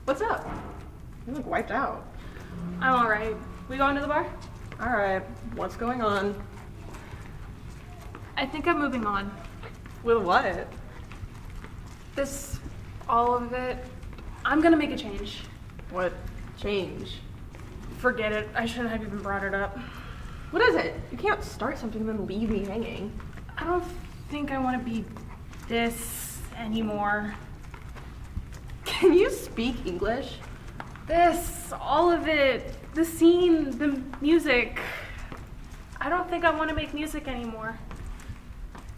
What's up? You look wiped out. I'm alright. We going to the bar? Alright, what's going on? I think I'm moving on. With what? All of it. I'm gonna make a change. What change? Forget it. I shouldn't have even brought it up. What is it? You can't start something and then leave me hanging. I don't think I want to be this anymore. Can you speak English? All of it. The scene, the music. I don't think I want to make music anymore.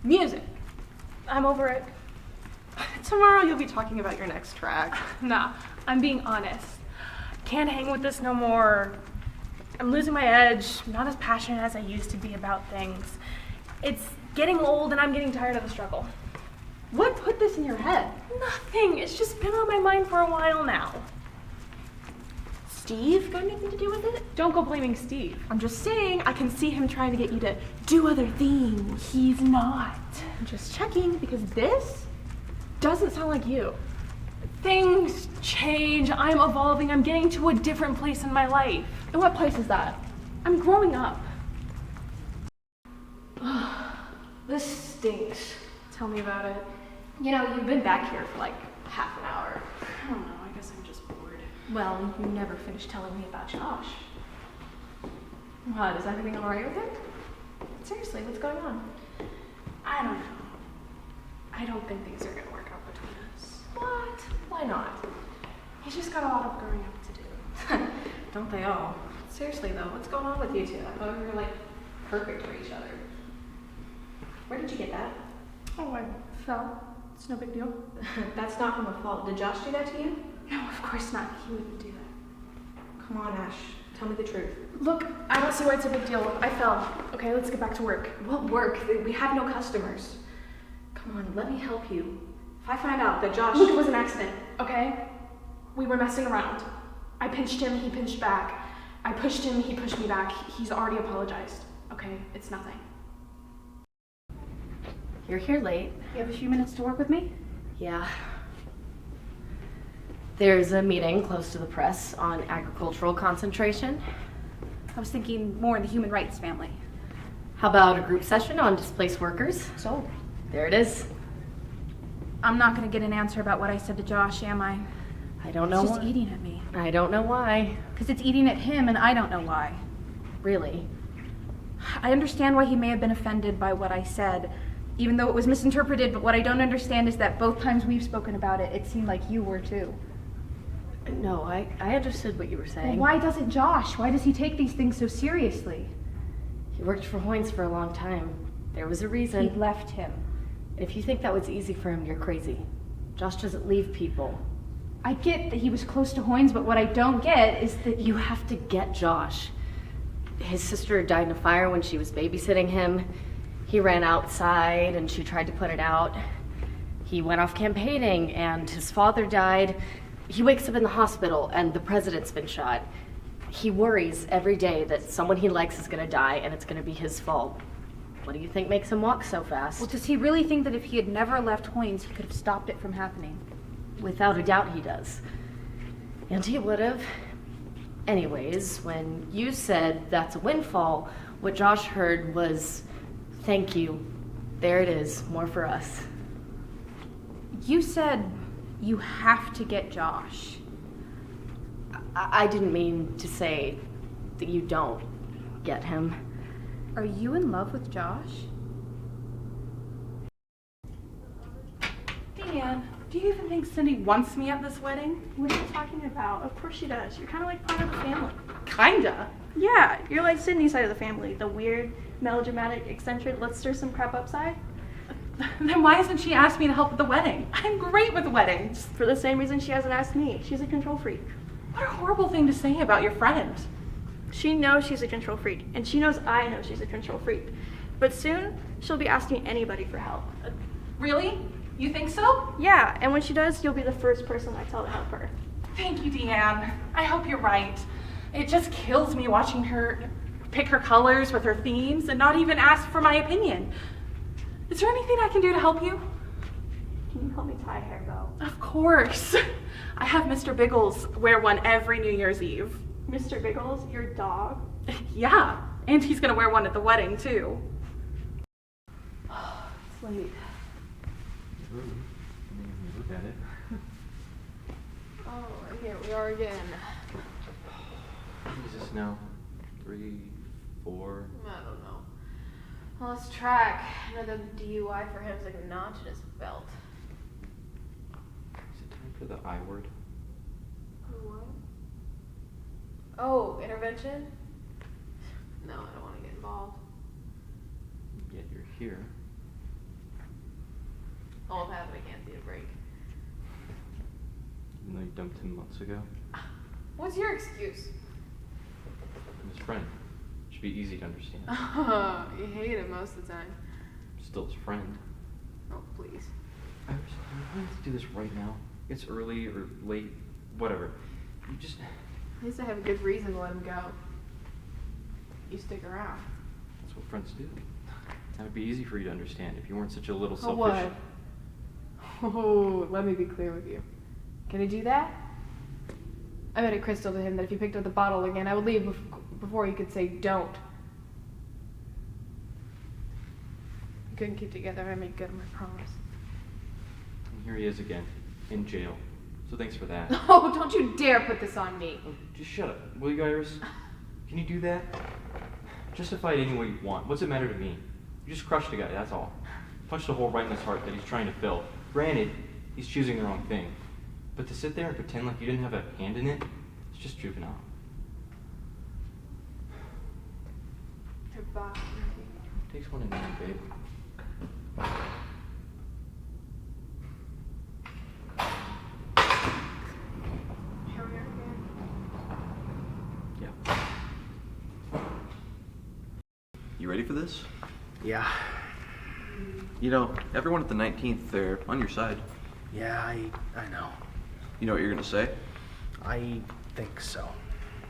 Music. I'm over it. Tomorrow you'll be talking about your next track. Nah, I'm being honest. Can't hang with this no more. I'm losing my edge. I'm not as passionate as I used to be about things. It's getting old and I'm getting tired of the struggle. What put this in your head? Nothing. It's just been on my mind for a while now. Steve got anything to do with it? Don't go blaming Steve. I'm just saying, I can see him trying to get you to do other things. He's not. I'm just checking because this doesn't sound like you. Things change. I'm evolving. I'm getting to a different place in my life. And what place is that? I'm growing up. This stinks. Tell me about it. You know, you've been back here for like half an hour. I don't know. I guess I'm just bored. Well, you never finished telling me about Josh. What, is everything alright with him? Seriously, what's going on? I don't know. I don't think things are gonna work out between us. What? Why not? He's just got a lot of growing up to do. Don't they all? Seriously though, what's going on with you two? I thought we were like perfect for each other. Where did you get that? Oh, I fell. It's no big deal. That's not from a fault. Did Josh do that to you? No, of course not. He wouldn't do that. Come on, Ash. Tell me the truth. Look, I don't see why it's a big deal. I fell. Okay, let's get back to work. What work? We have no customers. Come on, let me help you. If I find out that Josh... Look, it was an accident, okay? We were messing around. I pinched him, he pinched back. I pushed him, he pushed me back. He's already apologized. Okay, it's nothing. You're here late. You have a few minutes to work with me? Yeah. There's a meeting close to the press on agricultural concentration. I was thinking more in the human rights family. How about a group session on displaced workers? So? There it is. I'm not gonna get an answer about what I said to Josh, am I? I don't know It's just why. eating at me. I don't know why. Because it's eating at him and I don't know why. Really? I understand why he may have been offended by what I said, even though it was misinterpreted, but what I don't understand is that both times we've spoken about it, it seemed like you were too. No, I understood what you were saying. Well, why doesn't Josh? Why does he take these things so seriously? He worked for Hoynes for a long time. There was a reason. He left him. If you think that was easy for him, you're crazy. Josh doesn't leave people. I get that he was close to Hoynes, but what I don't get is that You have to get Josh. His sister died in a fire when she was babysitting him. He ran outside and she tried to put it out. He went off campaigning and his father died. He wakes up in the hospital and the president's been shot. He worries every day that someone he likes is gonna die and it's gonna be his fault. What do you think makes him walk so fast? Well, does he really think that if he had never left Hoynes, he could have stopped it from happening? Without a doubt he does. And he would have. Anyways, when you said that's a windfall, what Josh heard was, thank you. There it is, more for us. You said you have to get Josh. I didn't mean to say that you don't get him. Are you in love with Josh? Dan, do you even think Cindy wants me at this wedding? What are you talking about? Of course she does. You're kind of like part of the family. Kinda. Yeah, you're like Sydney's side of the family. The weird, melodramatic, eccentric, let's stir some crap up side. Then why hasn't she asked me to help with the wedding? I'm great with weddings. For the same reason she hasn't asked me. She's a control freak. What a horrible thing to say about your friend. She knows she's a control freak, and she knows I know she's a control freak. But soon, she'll be asking anybody for help. Really? You think so? Yeah, and when she does, you'll be the first person I tell to help her. Thank you, Deanne. I hope you're right. It just kills me watching her pick her colors with her themes and not even ask for my opinion. Is there anything I can do to help you? Can you help me tie hair bow? Of course. I have Mr. Biggles wear one every New Year's Eve. Mr. Biggles, your dog? Yeah, and he's gonna wear one at the wedding too. It's late. Look at it. Oh, here we are again. What is this now? 3, 4. I don't know. Well, let's track. Another DUI for him is like a notch in his belt. Is it time for the I word? What? Oh, intervention? No, I don't want to get involved. Yet you're here. All of happened, I can't see a break. Even though you dumped him months ago. What's your excuse? I'm his friend. Should be easy to understand. You hate him most of the time. Still his friend. Oh, please. Iris, you don't have to do this right now. It's early or late, whatever. You just... At least I have a good reason to let him go. You stick around. That's what friends do. That would be easy for you to understand if you weren't such a little Oh, selfish. what? Oh, let me be clear with you. Can I do that? I made a crystal to him that if he picked up the bottle again, I would leave before he could say don't. We couldn't keep together. I made good on my promise. And here he is again, in jail. So thanks for that. Oh, don't you dare put this on me. Oh, just shut up, will you, Iris? Can you do that? Justify it any way you want. What's it matter to me? You just crushed a guy, that's all. Punched a hole right in his heart that he's trying to fill. Granted, he's choosing the wrong thing. But to sit there and pretend like you didn't have a hand in it, it's just juvenile. Goodbye. Takes one to know, babe. Here we are again. Yeah. You ready for this? Yeah, You know, everyone at the 19th, they're on your side. yeah, I know. You know what you're gonna say? I think so.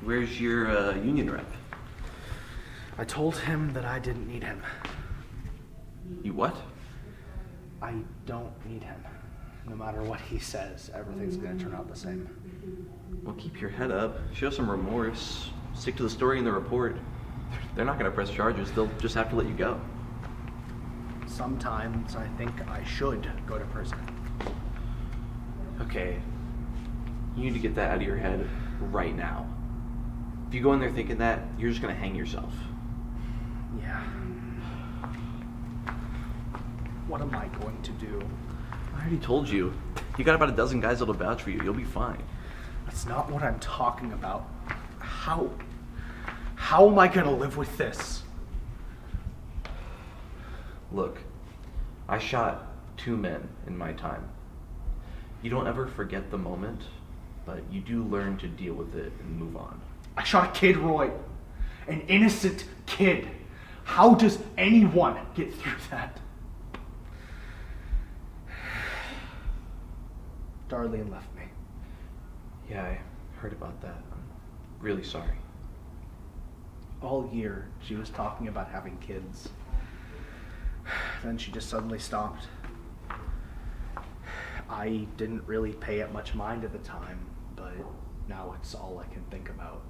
Where's your union rep? I told him that I didn't need him. You what? I don't need him. No matter what he says, everything's gonna turn out the same. Well, keep your head up. Show some remorse. Stick to the story in the report. They're not gonna press charges. They'll just have to let you go. Sometimes I think I should go to prison. Okay. You need to get that out of your head right now. If you go in there thinking that, you're just gonna hang yourself. Yeah. What am I going to do? I already told you. You got about a dozen guys that'll vouch for you. You'll be fine. That's not what I'm talking about. How am I gonna live with this? Look, I shot 2 men in my time. You don't ever forget the moment, but you do learn to deal with it and move on. I shot a kid, Roy. An innocent kid. How does anyone get through that? Darlene left me. Yeah, I heard about that. I'm really sorry. All year, she was talking about having kids. Then she just suddenly stopped. I didn't really pay it much mind at the time, but now it's all I can think about.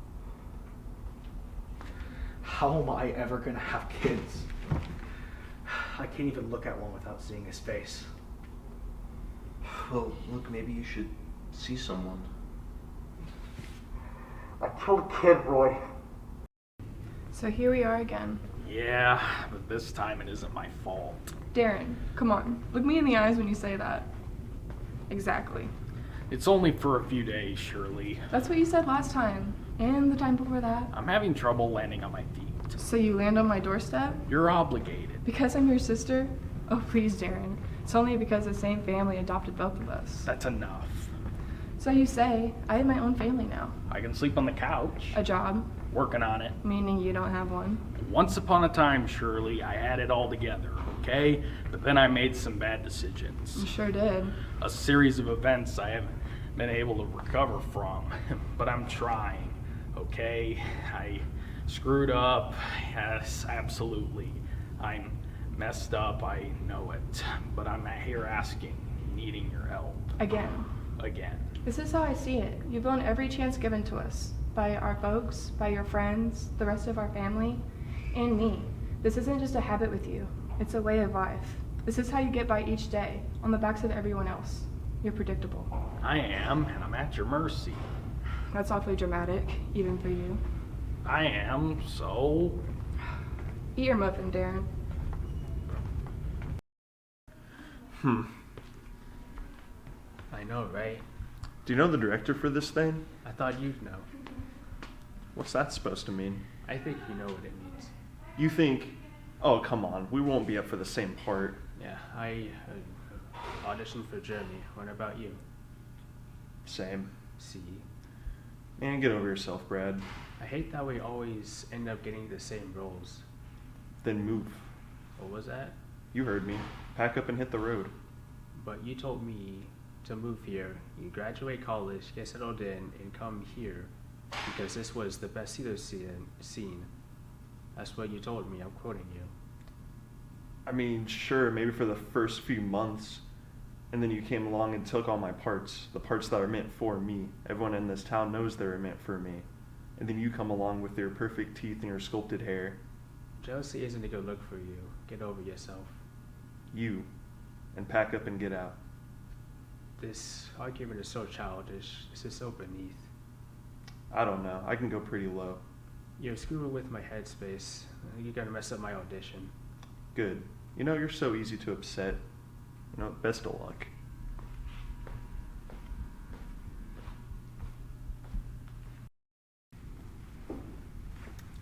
How am I ever gonna have kids? I can't even look at one without seeing his face. Well, look, maybe you should see someone. I killed a kid, Roy. So here we are again. Yeah, but this time it isn't my fault. Darren, come on. Look me in the eyes when you say that. Exactly. It's only for a few days, Shirley. That's what you said last time. And the time before that. I'm having trouble landing on my feet. So you land on my doorstep? You're obligated. Because I'm your sister? Oh, please, Darren. It's only because the same family adopted both of us. That's enough. So you say, I have my own family now. I can sleep on the couch. A job, Working on it. meaning you don't have one. Once upon a time, Shirley, I had it all together, okay? But then I made some bad You decisions. sure did. A series of events I haven't been able to recover from. But I'm trying, okay? I screwed up. Yes, absolutely. I'm messed up, I know it. But I'm here asking, needing your help. Again. again. This is how I see it. You've blown every chance given to us by our folks, by your friends, the rest of our family, and me. This isn't just a habit with you. It's a way of life. This is how you get by each day, on the backs of everyone else. You're predictable. I am, and I'm at your mercy. That's awfully dramatic, even for you. I am, so... Eat your muffin, Darren. I know, right? Do you know the director for this thing? I thought you'd know. What's that supposed to mean? I think you know what it means. You think, oh, come on, we won't be up for the same part. Yeah, I auditioned for Jeremy. What about you? Same. See? Man, get over yourself, Brad. I hate that we always end up getting the same roles. Then move. What was that? You heard me. Pack up and hit the road. But you told me to move here, you graduate college, get settled in, and come here because this was the best theater scene. That's what you told me. I'm quoting you. I mean, sure, maybe for the first few months. And then you came along and took all my parts, the parts that are meant for me. Everyone in this town knows they were meant for me. And then you come along with your perfect teeth and your sculpted hair. Jealousy isn't a good look for you. Get over yourself. You. And pack up and get out. This argument is so childish. This is so beneath. I don't know. I can go pretty low. You're screwing with my headspace. You're gonna mess up my audition. Good. You know, you're so easy to upset. You know, best of luck.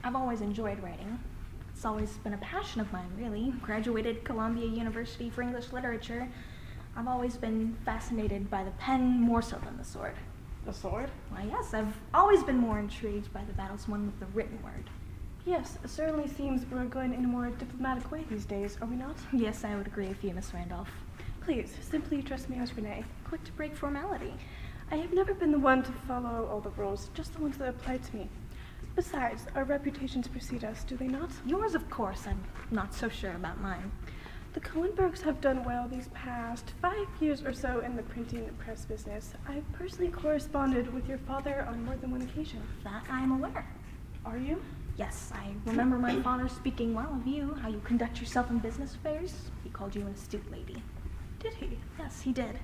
I've always enjoyed writing. It's always been a passion of mine, really. Graduated Columbia University for English Literature. I've always been fascinated by the pen more so than the sword. The sword? Why, yes, I've always been more intrigued by the battles won with the written word. Yes, it certainly seems we're going in a more diplomatic way these days, are we not? Yes, I would agree with you, Miss Randolph. Please, simply address me as Renee. Quick to break formality. I have never been the one to follow all the rules, just the ones that apply to me. Besides, our reputations precede us, do they not? Yours, of course. I'm not so sure about mine. The Cohenbergs have done well these past 5 years or so in the printing and press business. I personally corresponded with your father on more than one occasion. That I am aware. Are you? Yes, I remember my father speaking well of you, how you conduct yourself in business affairs. He called you an astute lady. Did he? Yes, he did.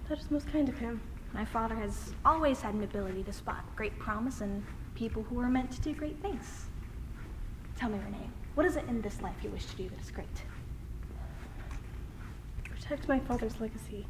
That is most kind of him. My father has always had an ability to spot great promise in people who are meant to do great things. Tell me, Renee, what is it in this life you wish to do that is great? Protect my father's legacy.